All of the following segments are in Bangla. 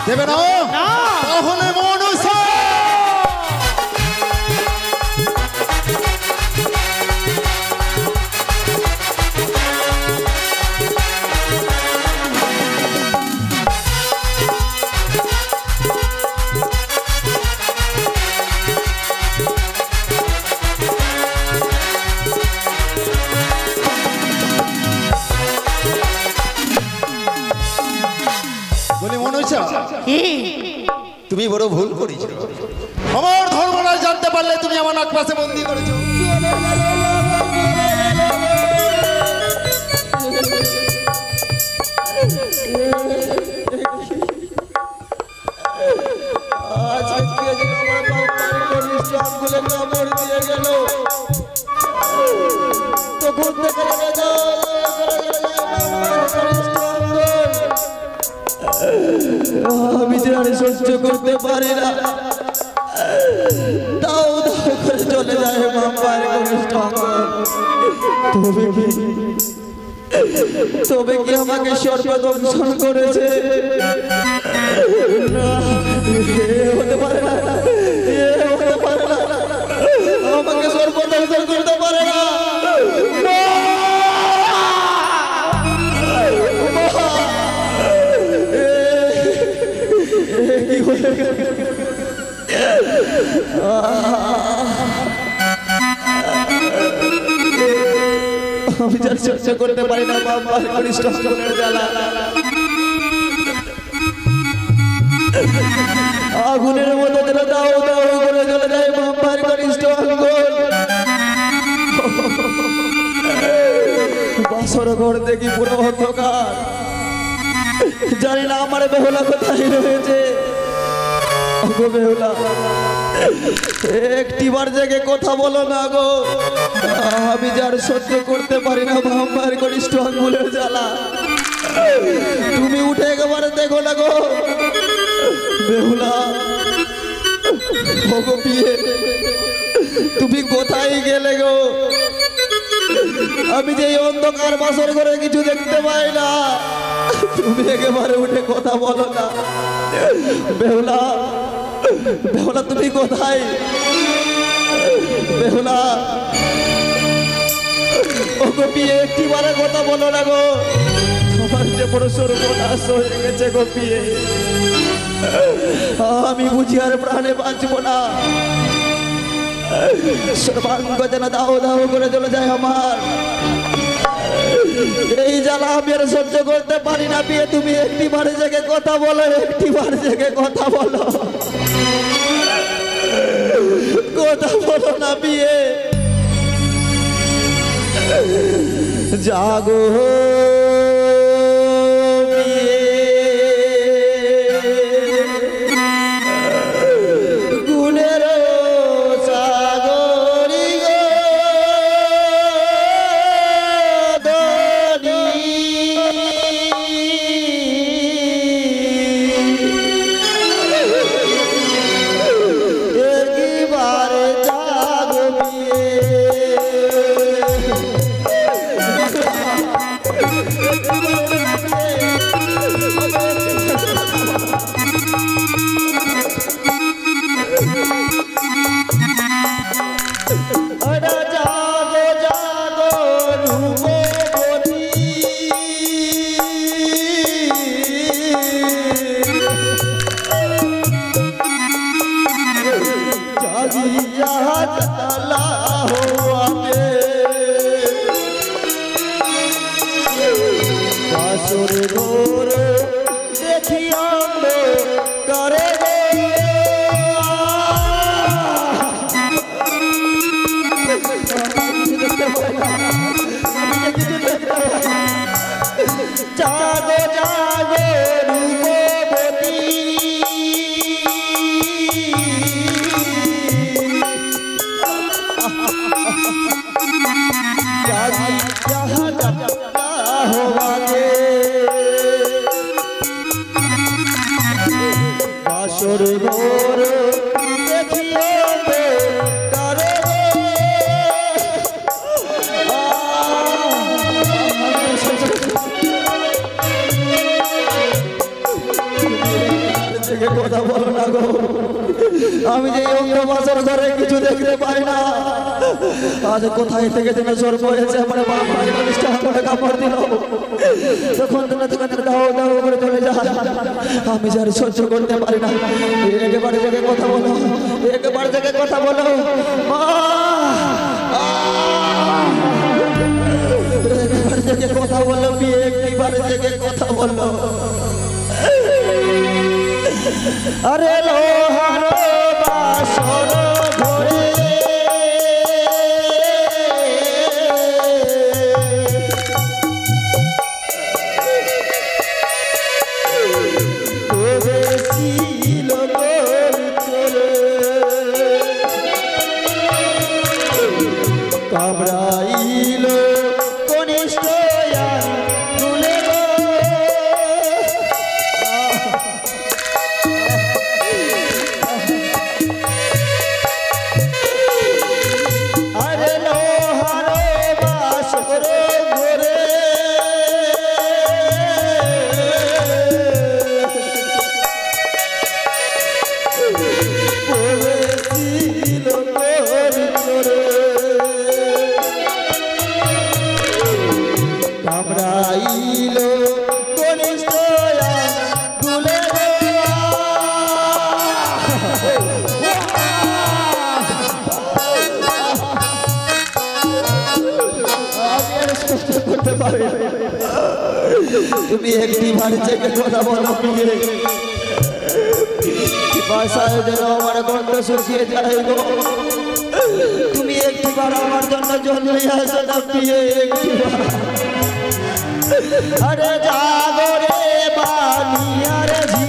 দেবে না তাহলে মনুষ্য তুমি বড় ভুল করেছো আমার ধর্মরাজ জানতে পারলে তুমি আমার নাকপাশে বন্দী করেছো তখন আমি যে আর সহ্য করতে পারি না তাও করে চলে যায় মাম্পার কনিষ্ঠ তবে কি আমাকে সর্বদংশন করেছে হতে পারে না হতে পারে না আমাকে সর্বদংশন করতে পারে না আমি যার চর্চা করতে পারি না বাবার কনিষ্ঠ জ্বালা আগুনের মতো যেন দাও দাও করে চলে যায় বাবার কনিষ্ঠ আঙ্গুল বাসর ঘর দেখি পুরো অন্ধকার জানি না আমার বেহুলা কোথায় রয়েছে বেহুলা একটিবার জেগে কথা বলো না গো আমি যার সহ্য করতে পারি না বাবার কনিষ্ঠ আঙ্গুলের জ্বালা তুমি উঠে একেবারে দেখো না গো বেহুলা গো বিয়ে তুমি কোথায় গেলে গো আমি যে অন্ধকার বাসর ঘরে কিছু দেখতে পাই না তুমি একেবারে উঠে কথা বলো না বেহুলা বেহুলা তুমি কোথায় বেহুলা ও গো বিয়ে একটিবারে কথা বলো না গো তোমার যে বড় সর্বনাশ হয়ে গেছে গো বিয়ে আমি বুঝি আর প্রাণে বাঁচব না সর্বাঙ্গ যেন দাও দাও করে চলে যায় আমার এই জ্বালা আমি আর সহ্য করতে পারি না বিয়ে তুমি একটিবার জেগে কথা বলো একটিবার জেগে কথা বলো কথা বলো না বিয়ে জাগো জেগে কথা বলো না গো। আমি যে অন্ধবাসর ঘরে কিছু দেখতে পাই না, আজ কোথায় থেকে যেন সর্ব হয়েছে আমার বাপ ভাই কনিষ্ঠ আমাকে কাপড় দিল, তখন তুমি দাও দাও করে চলে যা। আমি যার সহ্য করতে পারি না। একেবারে জেগে কথা বলো, একেবারে জেগে কথা বলো মা। একেবারে জেগে কথা বলো বিয়ে, একবারে জেগে কথা বলো। আরে লোহার বাসর ঘরে ছিল কামড়াইল কনিষ্ঠ তুলে আরে লোহার বাসর ঘরে কামড়াইল কনিষ্ঠ তুলে করতে পারে। তুমি একটি বাড়ি থেকে কথা বলো ভাষায় যেন আমার গন্ধ শুকিয়ে যায় গো। তুমি একটিবার আমার জন্য জন্মে আসো না প্রিয়ে, একটিবার। আরে জাগরে বানিয়ার ঝি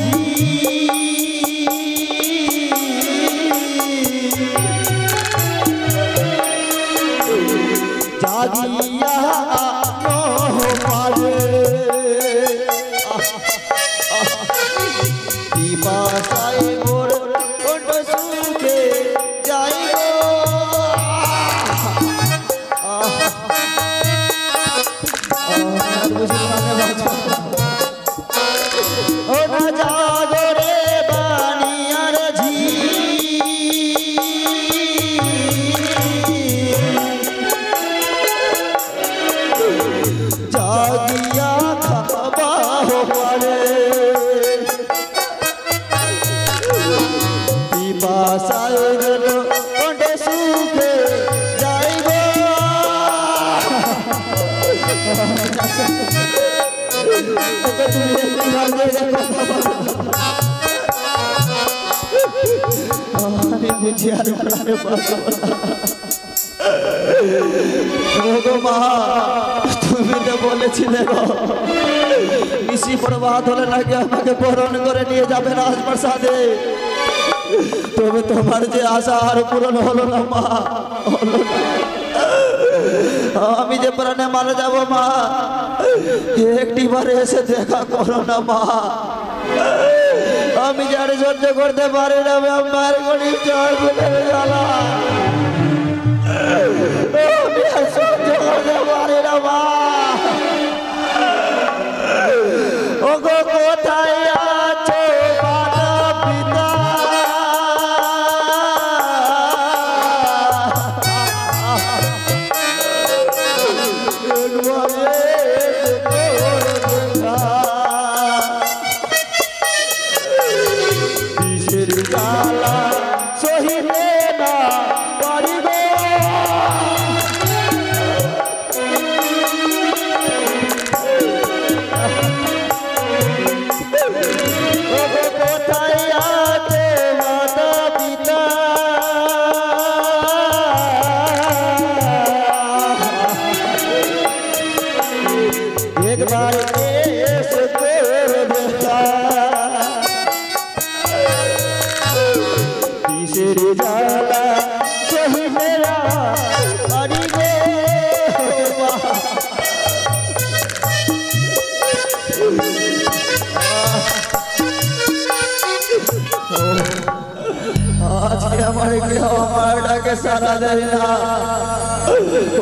জাগিয়া পারে বাসায় মোর কণ্ঠ সুখে যাইব। ও না জাগরে বানিয়ার ঝি জাগিয়া খাবা পারে বাসায় কণ্ঠ সুখে যাইব। আমি বুঝি আর মা, তুমি তো বলেছিলে গো নিশি প্রভাত হলে নাকি আমাকে বরণ করে নিয়ে যাবে রাজপ্রাসাদে, তবে তোমার যে আশা আর পূরণ হলো না মা, হলো না। আমি যে প্রাণে মারা যাব মা, একটিবারে এসে দেখা করো না মা। আমি যার সহ্য করতে পারি না আমার গরিব জ্বালা, আমি আর সহ্য করতে পারি না মা। ও গো কোথায় আছো মাতা পিতা, সহিলে না পারিব কোথায় আছে মাতা পিতা, একবার এসে দেখা কিসের জ্বালা সহিলে না পারিব। আজকে আমার কেউ আমার ডাকে সারা দেয় না।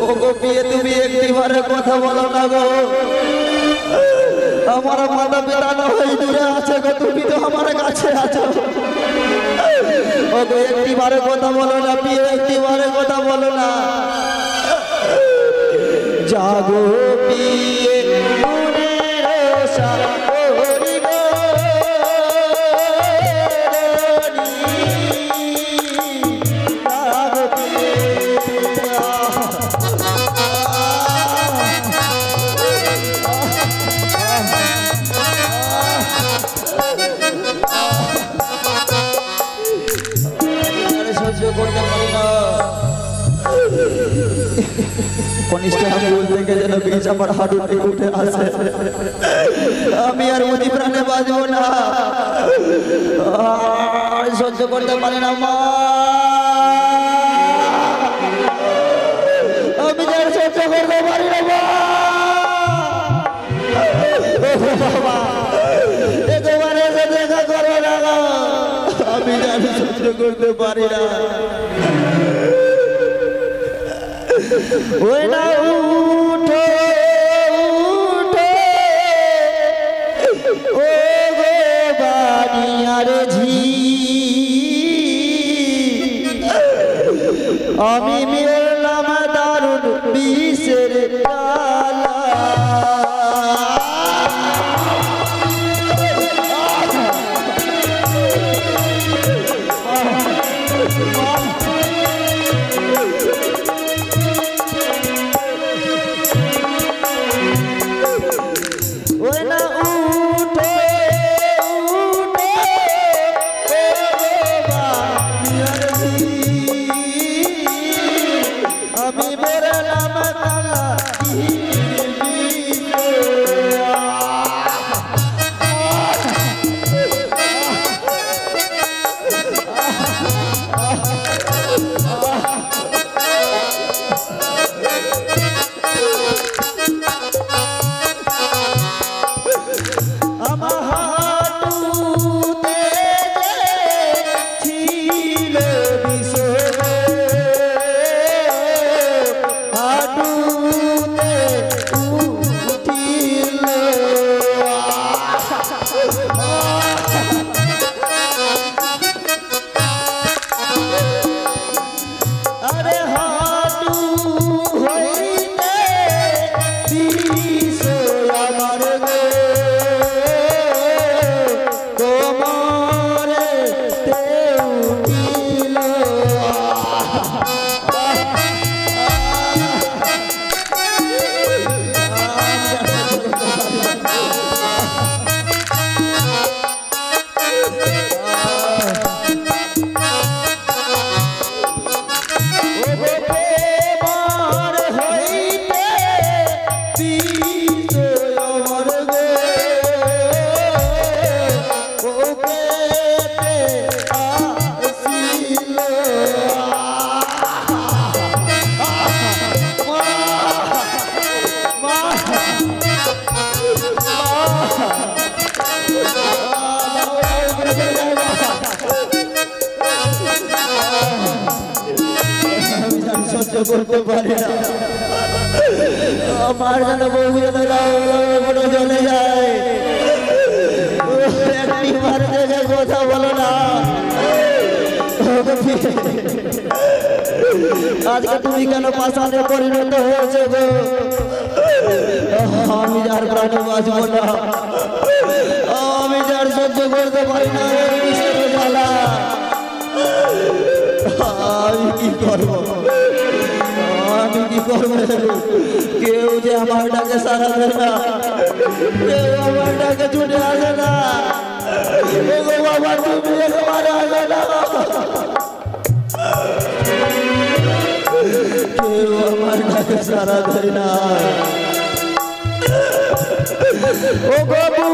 ও গো বিয়ে, তুমি একটিবারে কথা বলো না গো। আমার মাতা পিতা নয় দূরে আছে গো, তুমি তো আমার কাছে আছো। ও গো একটিবারে কথা বলো না প্রিয়, একটিবারে কথা বলো না। জাগো পিয়ে মনের আশা করিব জাগো পিয়ে সহ্য করতে পারি না। কনিষ্ঠ আঙ্গুল থেকে যেন বীজ আমার হাঁটু থেকে উঠে আসে, আমি আর অতি প্রাণে বাঁচবো না, আর সহ্য করতে পারি না মা, আমি আর সহ্য করতে পারি না মা। বাবা একবার এসে দেখা করো না, আমি আর সহ্য করতে পারি না। ওই না উঠো উঠো ও গো বানিয়ার ঝি, আমি মিললাম দারুণ বিষের ডালা। করতে পারি না, আমার যেন বউ যেন চলে যায়, একটিবার দেখে কথা বলো না। আজকে তুমি কেন পাষাণে পরিণত হয়েছে গো, আমি যার প্রাণে বাঁচবো না, আমি যার সহ্য করতে পারি না জ্বালা, আমি কি করবো, আমি কি করবো, কেউ যে আমার ডাকে সারা দেয় না, কেউ আমার ডাকে ছুটে আসে না, বাবা তুমি একেবারে আসে না, কেউ আমার ডাকে সারা দেয় না। ও বাবু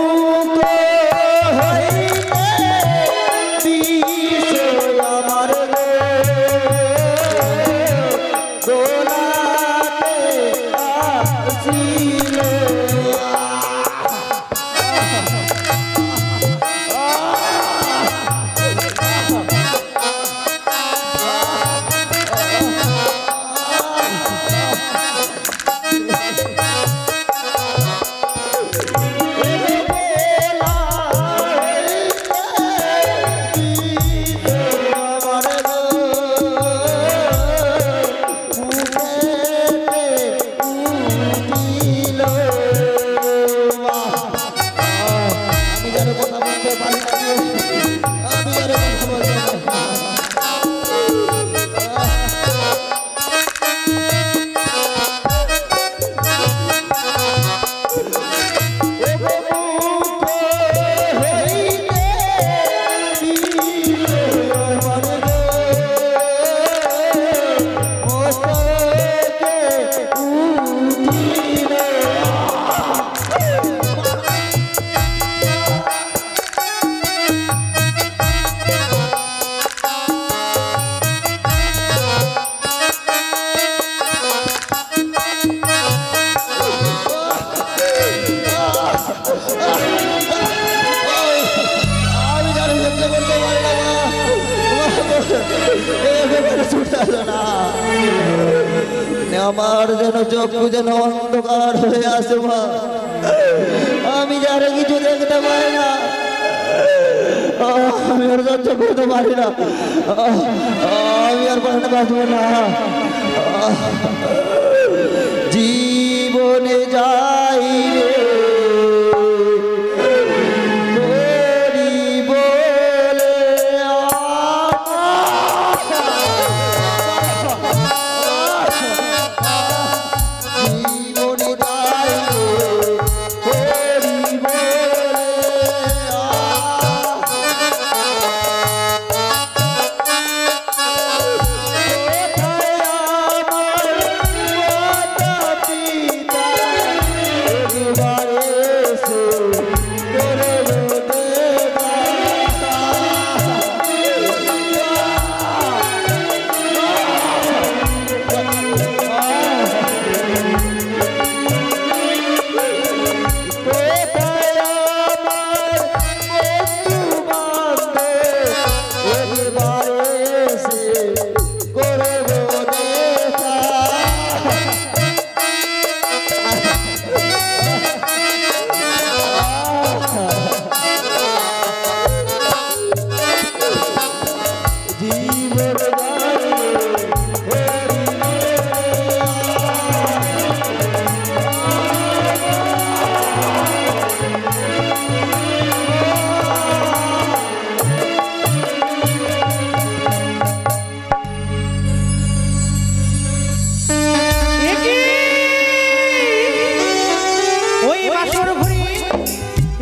আমার আমি জানি সহ্য করতে পারি না মা। এভাবে ছুটে আসো না। আমার যেন চক্ষু যেন অন্ধকার হয়ে আসে মা। আমি যারা কিছু দেখতে পাই না, আমি আর সহ্য করতে পারি না। আমি আর পারি না, বাঁচবো না। জীবনে যাই রে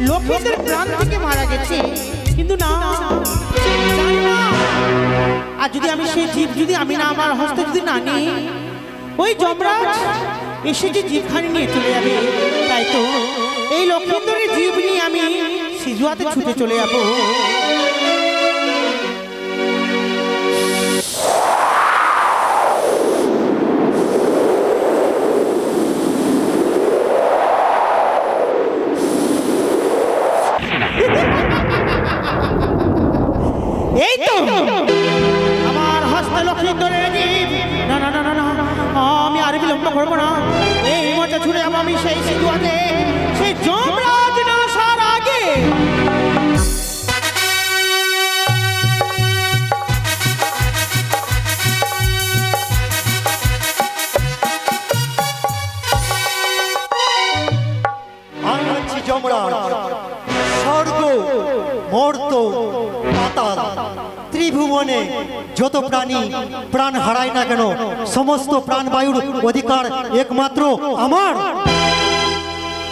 লক্ষ্মীদের প্রাণ থেকে মারা গেছে, কিন্তু না জানি না। আর যদি আমি সেই জীব যদি আমি না আমার হস্তে যদি না নিই, ওই যমরাজ এসে যে জীবখানি নিয়ে চলে যাবে। তাই তো এই লক্ষ্মীন্দরের জীব নিয়ে আমি সিজুয়াতে ছুটে চলে যাবো। এই তো আমার হস্তে লক্ষ্মীন্দরের জীব। না না না না না, আমি আর বিলম্ব করবো না। এই মজা ছুড়ে যাবো আমি সেই সিজুয়াতে, সেই যমরাজ না আসার আগে। আমি হচ্ছি যমরাজ। স্বর্গ, মর্ত, পাতাল, ত্রিভুবনে যত প্রাণী প্রাণ হারায় না কেন, সমস্ত প্রাণবায়ুর অধিকার একমাত্র আমার।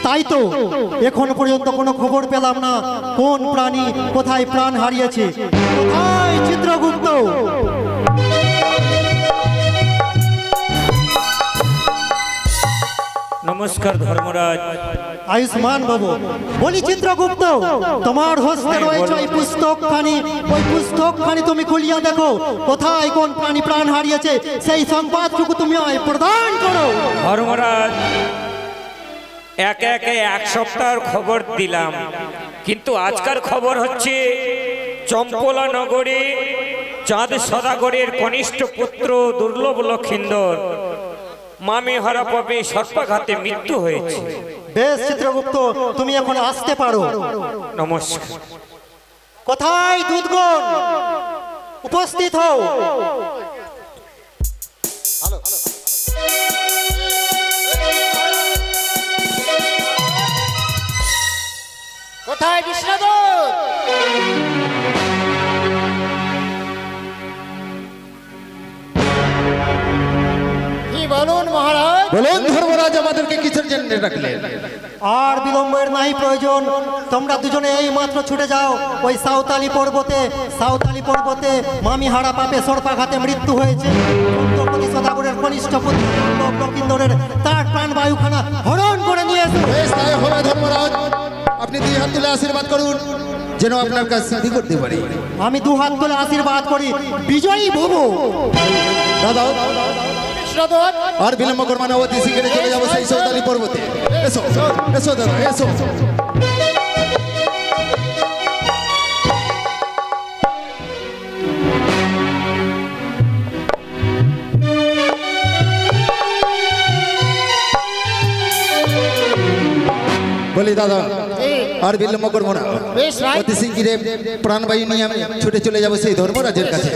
তাই তো এখন পর্যন্ত কোনো খবর পেলাম না কোন প্রাণী কোথায় প্রাণ হারিয়েছে। কোথায় চিত্রগুপ্ত? নমস্কার ধর্মরাজ। আয়ুষ্মান বাবু, বলি চিত্রগুপ্ত, তোমার হস্তে রয়েছে ওই পুস্তকখানি তুমি খুলিয়া দেখো, কোথায় কোন প্রাণী প্রাণ হারিয়েছে সেই সংবাদটুকু তুমি প্রদান করো। ধর্মরাজ, একে একে এক সপ্তাহের খবর দিলাম, কিন্তু আজকার খবর হচ্ছে চম্পলা নগরে চাঁদ সদাগরের কনিষ্ঠ পুত্র দুর্লভ লক্ষিন্দর মামি হারা পাবে সর্পাঘাতে মৃত্যু হয়েছে। বেশ চিত্রগুপ্ত, তুমি এখন আসতে পারো। নমস্কার। কোথায় দুধগণ? উপস্থিত হও। কোথায় বিষ্ণুদূত? কি বলুন মহারাজ? বলুন ধর্মরাজ, আমাদেরকে কিসের জন্য রাখলেন? আর বিলম্বের নাই প্রয়োজন। তোমরা দুজনে এই মাত্র ছুটে যাও ওই সাঁওতালি পর্বতে মামি হারা পাপে সর্পাঘাতে মৃত্যু হয়েছে চন্দ্রপতি সদাগরের কনিষ্ঠ পুত্র লক্ষিন্দরের, তার প্রাণবায়ুখানা হরণ করে নিয়ে এসো। বেশ, তাই হবে ধর্মরাজ। আপনি দুই হাত তুলে আশীর্বাদ করুন যেন আপনার কাজ সিদ্ধি করতে পারি। আমি দু হাত তুলে আশীর্বাদ করি, বিজয়ী ভব। দাদা আর বিলম্ব করবো না, অতি শীঘ্রই চলে যাবো সেই সৌতালি পর্বতে। এসো এসো দাদা এসো। বলি দাদা আর বিলম্ব করবো না, অতি শীঘ্রই প্রাণবায়ু নিয়ে আমি ছুটে চলে যাবো সেই ধর্মরাজের কাছে।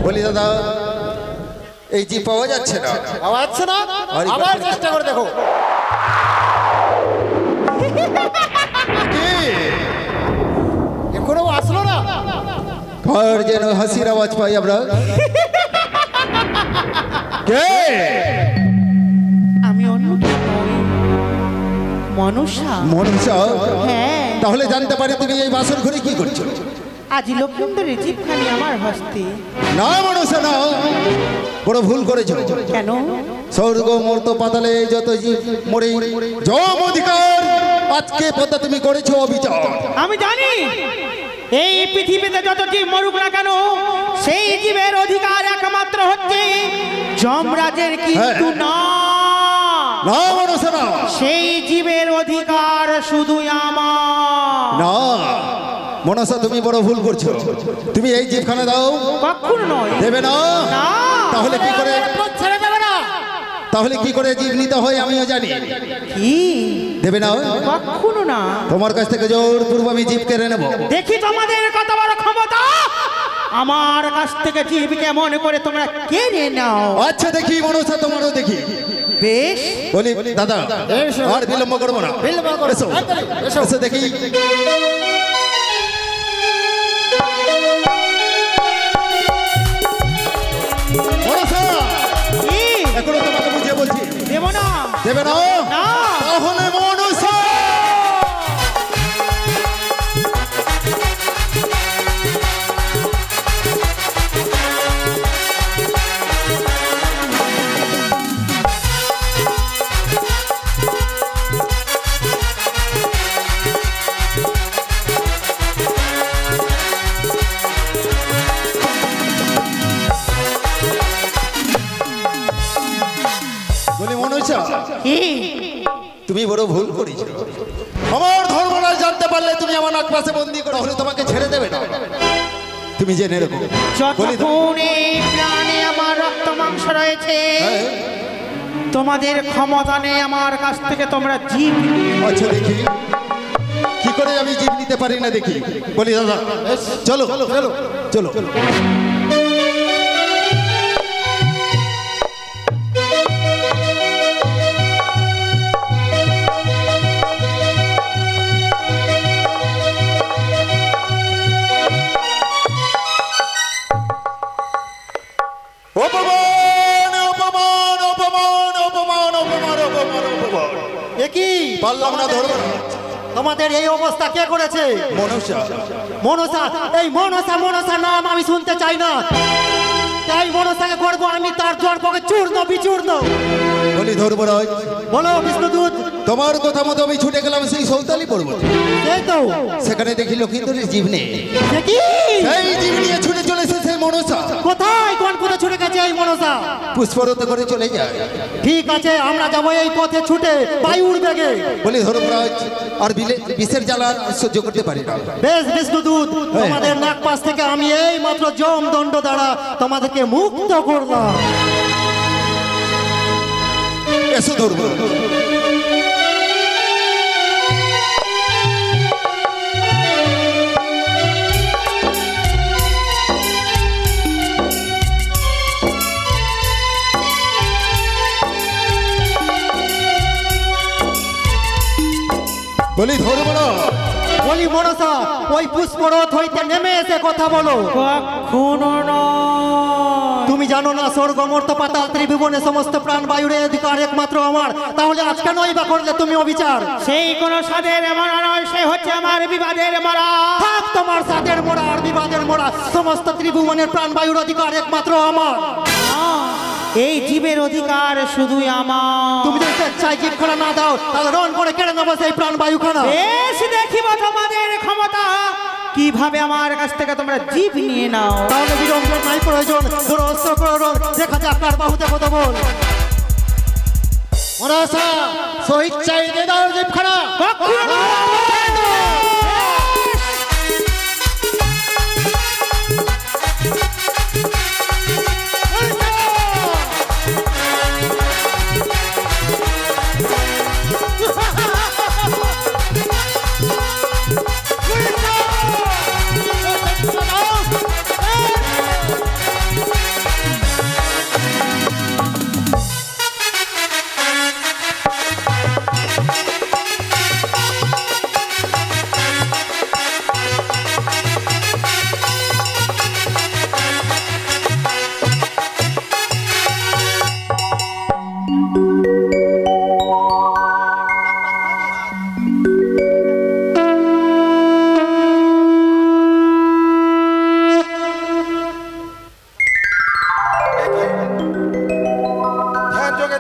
বলি দাদা এই জি পাওয়া যাচ্ছে না, আবার চেষ্টা করে দেখো। এখনো আসলো না, ঘর যেন হাসির আওয়াজ পাই আমরা। কে? আমি অন্য কেউ নই, মনসা। মনসা? হ্যাঁ। তাহলে জানতে পারি তুমি এই বাসর ঘরে কি করছো? আজ লক্ষিন্দরের জীবখানি আমার হস্তে। না মনসা না, বড় ভুল করেছো। কেন? স্বর্গ মর্ত পাতালে যত জীব মরে জম অধিকার আজকে পদ্মা তুমি করেছো অবিচার। আমি জানি এই পৃথিবীতে যত জীব মরুক না কেন সেই জীবের অধিকার একমাত্র হচ্ছে যমরাজের, কিন্তু না না মনসা না, সেই জীবের অধিকার শুধু আমার। না মনসা তুমি বড় ভুল করছো, তুমি এই জীবখানা দাও। কখনো নয়। দেবে না? না। তাহলে কি করে? ছেড়ে দেবে না। তাহলে কি করে জীব নিতে হয় আমিও জানি। কি দেবে না? কখনো না। তোমার কাছ থেকে জোর পূর্ব আমি জীব কেড়ে নেব। দেখি তোমাদের কত বড় ক্ষমতা, আমার কাছ থেকে জীব কেমন করে তোমরা কেড়ে নাও। আচ্ছা দেখি মনসা, তোমারও দেখি। বেশ। বলি দাদা আর বিলম্ব করবো না, এসো এসো দেখি। মনসা কি? এখনো তোমাকে বুঝিয়ে বলছি, দেব না। দেবে না? না। তাহলে মনসা তুমি বড় ভুল করেছো। আমার ধর্মরাজ জানতে পারলে তুমি আমার নাক পাশে বন্দি করো, হলে তোমাকে ছেড়ে দেবে না। তুমি জেনে রাখো, যতক্ষণ এই প্রাণে আমার রক্ত মাংস রয়েছে তোমাদের ক্ষমতা নেই আমার কাছ থেকে তোমরা জীব। আচ্ছা দেখি কি করে আমি জীব নিতে পারি না দেখি। বলি দাদা চলো চলো চলো। অপমান অপমান অপমান অপমান অপমান অপমান অপমান, একই পারলাম না ধরবো। তোমাদের এই অবস্থা কে করেছে? মনসা। মনসা? এই মনসা মনসা নাম আমি শুনতে চাই না। তাই মনসাকে করবো আমি তার জড়পকে চূর্ণ বিচূর্ণ। বলি ধর্মরাজ, বলো বিষ্ণুদূত। তোমার কথা মতো আমি ছুটে গেলাম সেই সৌতালি পর্বতে। এই তো সেখানে দেখি লক্ষিন্দরের জীব নেই। দেখি সেই জীব নিয়ে ছুটে চলেছে সেই মনসা। কোথায় কোন পথে ছুটে গেছে এই মনসা? পুষ্পরত করে চলে যায়। ঠিক আছে আমরা যাবো এই পথে ছুটে বায়ুর বেগে। বলি ধর্মরাজ, আর বিষের জ্বালা সহ্য করতে পারি না। বেশ বিষ্ণুদূত, তোমাদের নাক পাশ থেকে আমি এই মাত্র জম দণ্ড দ্বারা তোমাদেরকে মুক্ত করলাম। এসো ধর্ম। বলি ধর্মরা, বলি মনসা ওই পুষ্পরথ হইতে নেমে এসে কথা বলো। কখনো নয়। তুমি জানো না স্বর্গ মর্ত পাতাল ত্রিভুবনে সমস্ত প্রাণ বায়ুর অধিকার একমাত্র আমার। তাহলে আজকে নয় বা করলে তুমি অবিচার। সেই কোন সাদের মরা নয়, সে হচ্ছে আমার বিবাদের মরা। থাক তোমার সাদের মোড়া আর বিবাদের মোড়া, সমস্ত ত্রিভুবনের প্রাণ বায়ুর অধিকার একমাত্র আমার। এই জীবের অধিকার শুধুই আমার। তুমি যদি স্বেচ্ছায় জীবখানা না দাও তাহলে রণ করে কেড়ে নেবো সেই প্রাণবায়ুখানা। বেশ দেখিব তোমাদের ক্ষমতা, কিভাবে আমার কাছ থেকে তোমরা জীব নিয়ে নাও। তাহলে বিড়ম্বনার নাই প্রয়োজন, কোনো অস্ত্র প্রয়োজন, দেখা যাক কার বাহুতে কথা বল। মরাসা স্বেচ্ছায় দিয়ে দাও জীবখানা।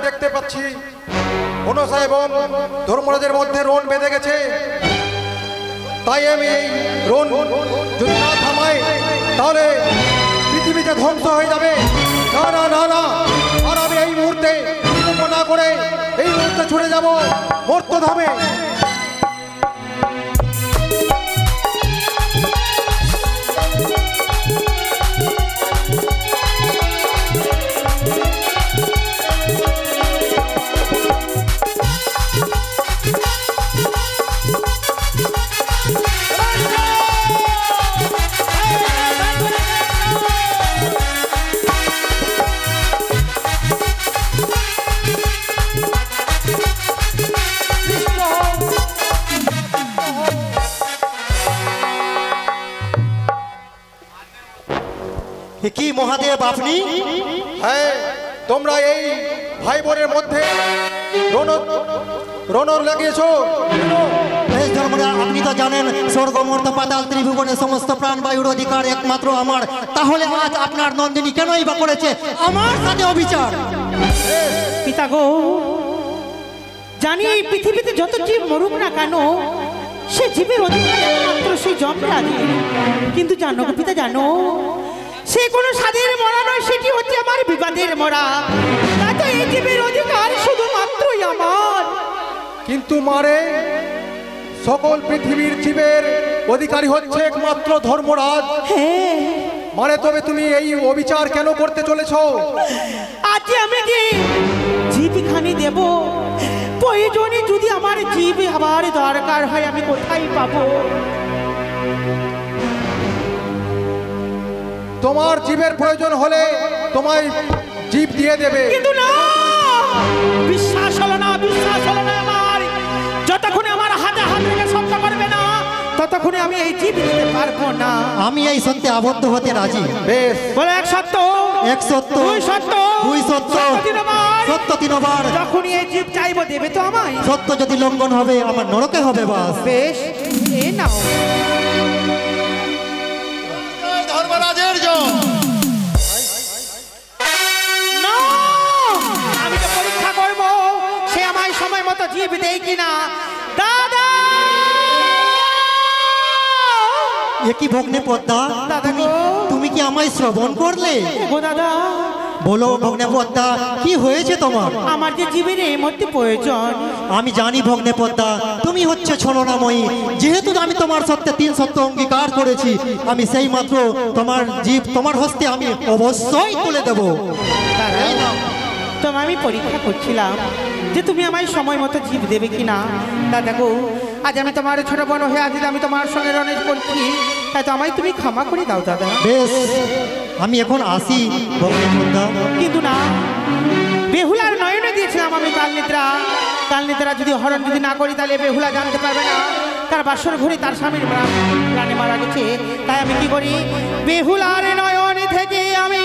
দেখতে পাচ্ছি মনসা এবং ধর্মরাজের মধ্যে রণ বেঁধে গেছে। তাই আমি এই রণ যদি না থামাই তাহলে পৃথিবীতে ধ্বংস হয়ে যাবে। না না না না, আর আমি এই মুহূর্তে বিলম্ব না করে এই মুহূর্তে ছুটে যাব মর্ত্যধামে। কি মহাদেব আপনি? হ্যাঁ, তোমরা এই ভাই বোনের মধ্যে রণ লাগিয়েছো। বেশ ধর্মরাজ, আপনি তো জানেন স্বর্গ মর্ত পাতাল ত্রিভুবনের সমস্ত প্রাণবায়ুর অধিকার একমাত্র আমার। তাহলে আজ আপনার নন্দিনী কেনই বা করেছে আমার সাথে অবিচার? পিতা গো, জানি এই পৃথিবীতে যত জীব মরুক না কেন সে জীবের অধিকার একমাত্র সেই যমরাজ। কিন্তু জানো গো পিতা, জানো সে কোনো স্বাদের মরা নয়, সেটি হচ্ছে আমার বিবাদের মরা। তাতে এই জীবের অধিকার শুধুমাত্রই আমার। কিন্তু মারে, সকল পৃথিবীর জীবের অধিকারী হচ্ছে একমাত্র ধর্মরাজ। হ্যাঁ মানে তবে তুমি এই অবিচার কেন করতে চলেছ? আজ আমি কি জীবখানি দেব? প্রয়োজনে যদি আমার জীব আবার দরকার হয় আমি কোথায় পাবো? তোমার জীবের প্রয়োজন হলে তোমায় জীব দিয়ে দেবে। কিন্তু না, বিশ্বাস হলো না, বিশ্বাস হলো না আমার। যতক্ষণে আমার হাতে হাত রেখে সত্য করবে না ততক্ষণে আমি এই জীব দিতে পারবো না। আমি এই সত্যে আবদ্ধ হতে রাজি। বেশ, বলে এক সত্য, এক সত্য, দুই সত্য, দুই সত্য, সত্য তিনবার। যখনই এই জীব চাইবো দেবে তো আমায়। সত্য যদি লঙ্ঘন হবে আমার নরকে হবে বাস। বেশ, এ নাও। ধর্মরাজের জয়। না, আমি তো পরীক্ষা করবো সে আমায় সময় মতো জীব দেয় কিনা। দাদা, একই ভগ্নে পদ্মা, দাদা গো। তুমি কি আমায় শ্রবণ করলে? গো দাদা, বলো ভগ্নে পদ্মা, কি হয়েছে তোমার? আমার যে জীবের এই মধ্যে প্রয়োজন। আমি জানি ভগ্নে পদ্মা, তুমি হচ্ছে ছলনাময়ী। যেহেতু আমি তোমার সত্যে 3 সত্য অঙ্গীকার করেছি, আমি সেই মাত্র তোমার জীব তোমার হস্তে আমি অবশ্যই তুলে দেব। তোমায় আমি পরীক্ষা করছিলাম যে তুমি আমায় সময় মতো জীব দেবে কিনা। দাদা গো, আজ আমি তোমার ছোট বোন হয়ে আজ আমি তোমার সঙ্গে রণে করছি, তাই তো আমায় তুমি ক্ষমা করে দাও দাদা। বেশ, আমি এখন আসি ভগ্নে পদ্মা। কিন্তু না, বেহুলার নয়নে দিয়েছিলাম আমি কালনিদ্রা। কালনিদ্রা যদি হরণ যদি না করি তাহলে বেহুলা জানতে পারবে না তার বাসর ঘরে তার স্বামীর প্রাণে মারা গেছে। তাই আমি কি করি, বেহুলার নয়নে থেকে আমি